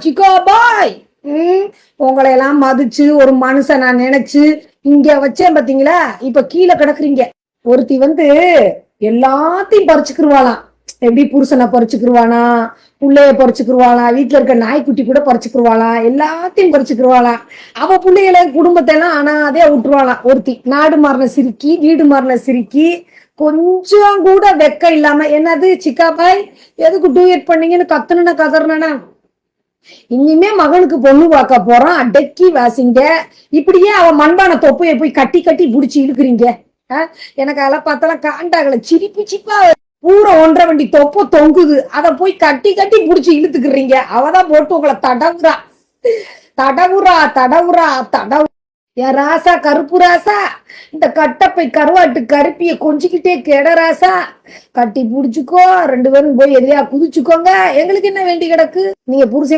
Chicco பாய். உங்களை எல்லாம் மதிச்சு ஒரு மனுஷன் நான் நினைச்சு இங்க வச்சேன் பாத்தீங்களா, இப்ப கீழே கிடக்குறீங்க. ஒருத்தி எல்லாத்தையும் பறிச்சுக்கிருவாளாம். எப்படி புருஷனை பறிச்சுக்கிருவானா, புள்ளைய பறிச்சுக்கிருவாளாம், வீட்டுல இருக்க நாய்க்குட்டி கூட பறிச்சுக்கிருவாளாம், எல்லாத்தையும் பறிச்சுக்கிருவாளாம். அவ பிள்ளைகளை குடும்பத்தை எல்லாம் அனாதையா விட்டுருவாளாம். ஒருத்தி நாடு மாறின சிரிக்கி, வீடு மாறின சிரிக்கி, கொஞ்சம் கூட வெக்க இல்லாம, என்னது சிக்கா பாய் எதுக்கு டூயட் பண்ணீங்கன்னு கத்துன கதறனா. இனிமே மகனுக்கு பொண்ணு பார்க்க போறான், அடக்கி வாசிங்க. இப்படியே அவன் மண்பான தொப்பையை போய் கட்டி கட்டி புடிச்சு இழுக்குறீங்க. எனக்கு அதெல்லாம் பார்த்தாலும் காண்டாகல, சிரிப்பு சிப்பா பூரா 1.5 வண்டி தொப்பை தொங்குது, அதை போய் கட்டி கட்டி புடிச்சு இழுத்துக்கிறீங்க. அவதான் போட்டு உங்களை தடவுறா தடவுறா தடவுறா தடவு. என் ராசா கருப்பு ராசா, இந்த கட்டப்பை கருவாட்டு கருப்பிய கொஞ்சிக்கிட்டே கெட ராசா, கட்டி புடிச்சுக்கோ, 2 பேரும் போய் எதையா குதிச்சுக்கோங்க. எங்களுக்கு என்ன வேண்டி கிடக்கு? நீங்க புருஷன்